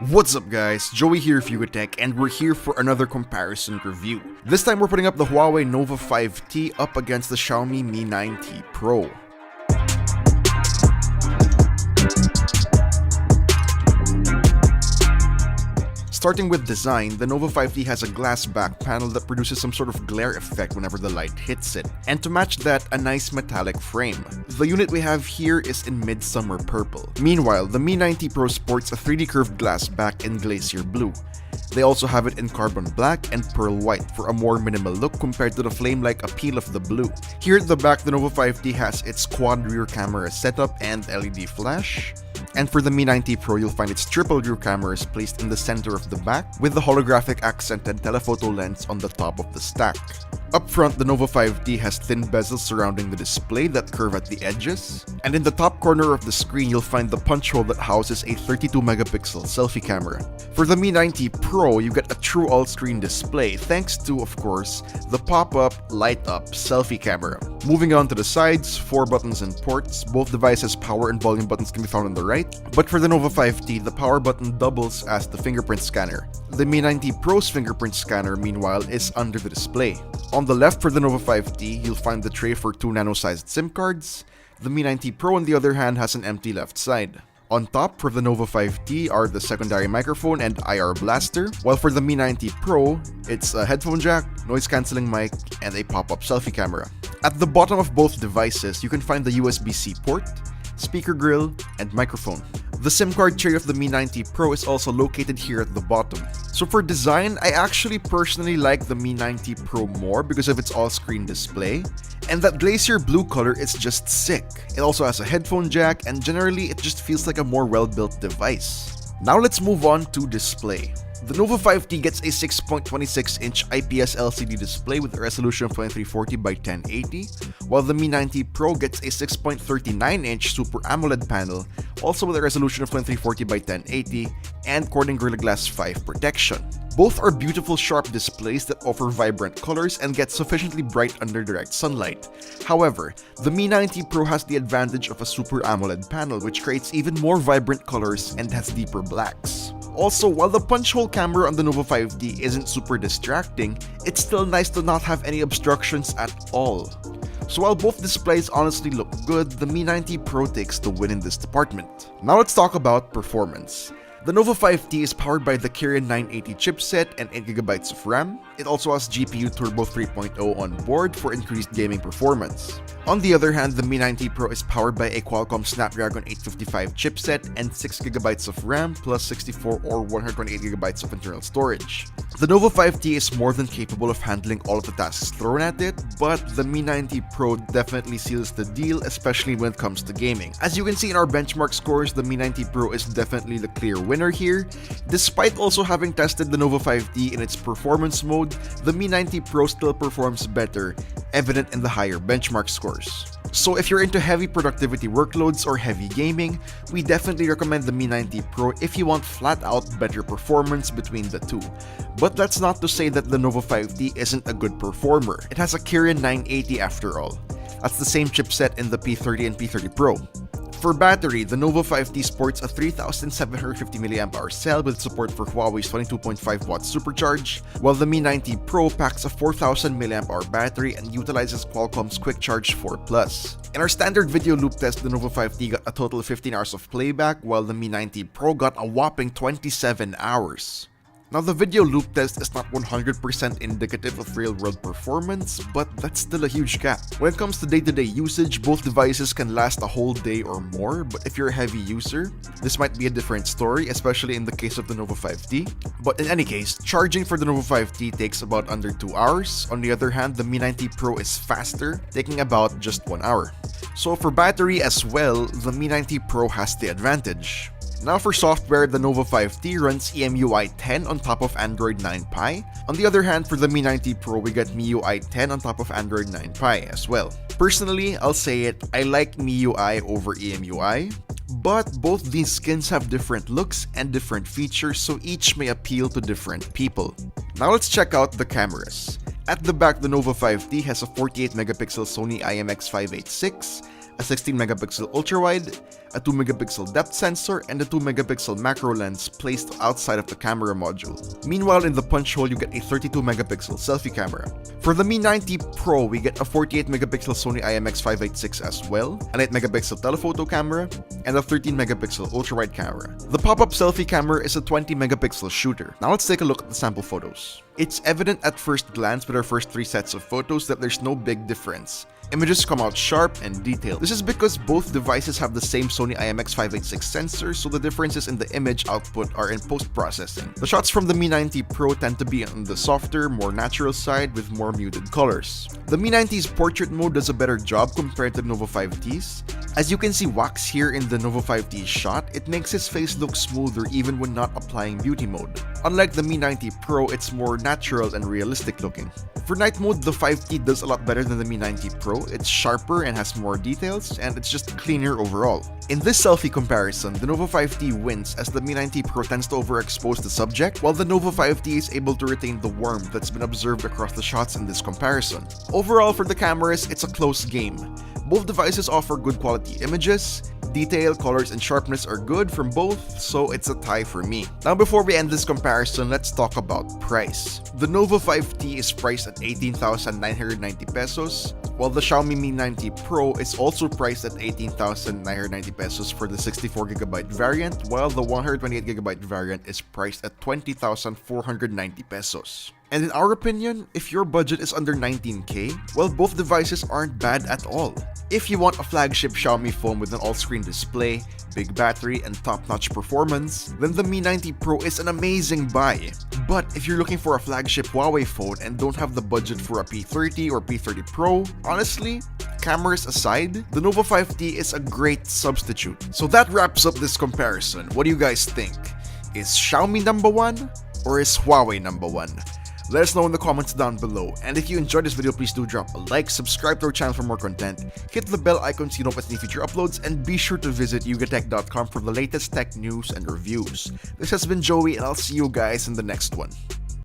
What's up guys, Joey here, Fugatech, and we're here for another comparison review. This time we're putting up the Huawei Nova 5T up against the Xiaomi Mi 9T Pro. Starting with design, the Nova 5T has a glass back panel that produces some sort of glare effect whenever the light hits it. And to match that, a nice metallic frame. The unit we have here is in midsummer purple. Meanwhile, the Mi 9T Pro sports a 3D curved glass back in glacier blue. They also have it in carbon black and pearl white for a more minimal look compared to the flame-like appeal of the blue. Here at the back, the Nova 5T has its quad rear camera setup and LED flash. And for the Mi 9T Pro, you'll find its triple rear cameras placed in the center of the back with the holographic accented telephoto lens on the top of the stack. Up front, the Nova 5T has thin bezels surrounding the display that curve at the edges. And in the top corner of the screen, you'll find the punch hole that houses a 32-megapixel selfie camera. For the Mi 9T Pro, you get a true all-screen display thanks to, of course, the pop-up, light-up selfie camera. Moving on to the sides, 4 buttons and ports. Both devices' power and volume buttons can be found on the right. But for the Nova 5T, the power button doubles as the fingerprint scanner. The Mi 9T Pro's fingerprint scanner, meanwhile, is under the display. On the left for the Nova 5T, you'll find the tray for 2 nano-sized SIM cards. The Mi 9T Pro, on the other hand, has an empty left side. On top for the Nova 5T are the secondary microphone and IR blaster, while for the Mi 9T Pro, it's a headphone jack, noise-cancelling mic, and a pop-up selfie camera. At the bottom of both devices, you can find the USB-C port, speaker grill, and microphone. The SIM card tray of the Mi 9T Pro is also located here at the bottom. So for design, I actually personally like the Mi 9T Pro more because of its all-screen display, and that glacier blue color is just sick. It also has a headphone jack, and generally it just feels like a more well-built device. Now let's move on to display. The Nova 5T gets a 6.26-inch IPS LCD display with a resolution of 2340 by 1080, while the Mi 9T Pro gets a 6.39-inch Super AMOLED panel, also with a resolution of 2340 by 1080 and Corning Gorilla Glass 5 protection. Both are beautiful sharp displays that offer vibrant colors and get sufficiently bright under direct sunlight. However, the Mi 9T Pro has the advantage of a Super AMOLED panel which creates even more vibrant colors and has deeper blacks. Also, while the punch hole camera on the Nova 5T isn't super distracting, it's still nice to not have any obstructions at all. So while both displays honestly look good, the Mi 9T Pro takes the win in this department. Now let's talk about performance. The Nova 5T is powered by the Kirin 980 chipset and 8GB of RAM. It also has GPU Turbo 3.0 on board for increased gaming performance. On the other hand, the Mi 9T Pro is powered by a Qualcomm Snapdragon 855 chipset and 6GB of RAM plus 64 or 128GB of internal storage. The Nova 5T is more than capable of handling all of the tasks thrown at it, but the Mi 9T Pro definitely seals the deal, especially when it comes to gaming. As you can see in our benchmark scores, the Mi 9T Pro is definitely the clear winner here. Despite also having tested the Nova 5T in its performance mode, the Mi 9T Pro still performs better, evident in the higher benchmark scores. So if you're into heavy productivity workloads or heavy gaming, we definitely recommend the Mi 9T Pro if you want flat out better performance between the two. But that's not to say that the Nova 5T isn't a good performer. It has a Kirin 980 after all. That's the same chipset in the P30 and P30 Pro. For battery, the Nova 5T sports a 3750 mAh cell with support for Huawei's 22.5W supercharge, while the Mi 9T Pro packs a 4000 mAh battery and utilizes Qualcomm's Quick Charge 4 Plus. In our standard video loop test, the Nova 5T got a total of 15 hours of playback, while the Mi 9T Pro got a whopping 27 hours. Now, the video loop test is not 100% indicative of real-world performance, but that's still a huge gap. When it comes to day-to-day usage, both devices can last a whole day or more, but if you're a heavy user, this might be a different story, especially in the case of the Nova 5T. But in any case, charging for the Nova 5T takes about under 2 hours. On the other hand, the Mi 9T Pro is faster, taking about just 1 hour. So for battery as well, the Mi 9T Pro has the advantage. Now for software, the Nova 5T runs EMUI 10 on top of Android 9 Pie. On the other hand, for the Mi 9T Pro, we get MIUI 10 on top of Android 9 Pie as well. Personally, I'll say it, I like MIUI over EMUI, but both these skins have different looks and different features, so each may appeal to different people. Now let's check out the cameras. At the back, the Nova 5T has a 48-megapixel Sony IMX586, a 16 megapixel ultrawide, a 2 megapixel depth sensor, and a 2 megapixel macro lens placed outside of the camera module. Meanwhile, in the punch hole, you get a 32 megapixel selfie camera. For the Mi 90 Pro, we get a 48 megapixel Sony IMX586 as well, an 8 megapixel telephoto camera, and a 13 megapixel ultrawide camera. The pop-up selfie camera is a 20 megapixel shooter. Now let's take a look at the sample photos. It's evident at first glance with our first 3 sets of photos that there's no big difference. Images come out sharp and detailed. This is because both devices have the same Sony IMX586 sensor, so the differences in the image output are in post-processing. The shots from the Mi 90 Pro tend to be on the softer, more natural side with more muted colors. The Mi 90's portrait mode does a better job compared to the Nova 5T's. As you can see wax here in the Nova 5T shot, it makes his face look smoother even when not applying beauty mode. Unlike the Mi 90 Pro, it's more natural and realistic looking. For night mode, the 5T does a lot better than the Mi 90 Pro. It's sharper and has more details, and it's just cleaner overall. In this selfie comparison, the Nova 5T wins as the Mi 90 Pro tends to overexpose the subject, while the Nova 5T is able to retain the warmth that's been observed across the shots in this comparison. Overall, for the cameras, it's a close game. Both devices offer good quality images, detail, colors, and sharpness are good from both, so it's a tie for me. Now before we end this comparison, let's talk about price. The Nova 5T is priced at 18,990 pesos, while the Xiaomi Mi 90 Pro is also priced at 18,990 pesos for the 64GB variant, while the 128GB variant is priced at 20,490 pesos. And in our opinion, if your budget is under 19k, well, both devices aren't bad at all. If you want a flagship Xiaomi phone with an all-screen display, big battery, and top-notch performance, then the Mi 90 Pro is an amazing buy. But if you're looking for a flagship Huawei phone and don't have the budget for a P30 or P30 Pro, honestly, cameras aside, the Nova 5T is a great substitute. So that wraps up this comparison. What do you guys think? Is Xiaomi number one or is Huawei number one? Let us know in the comments down below, and if you enjoyed this video, please do drop a like, subscribe to our channel for more content, hit the bell icon so you don't miss any future uploads, and be sure to visit yugatech.com for the latest tech news and reviews. This has been Joey, and I'll see you guys in the next one.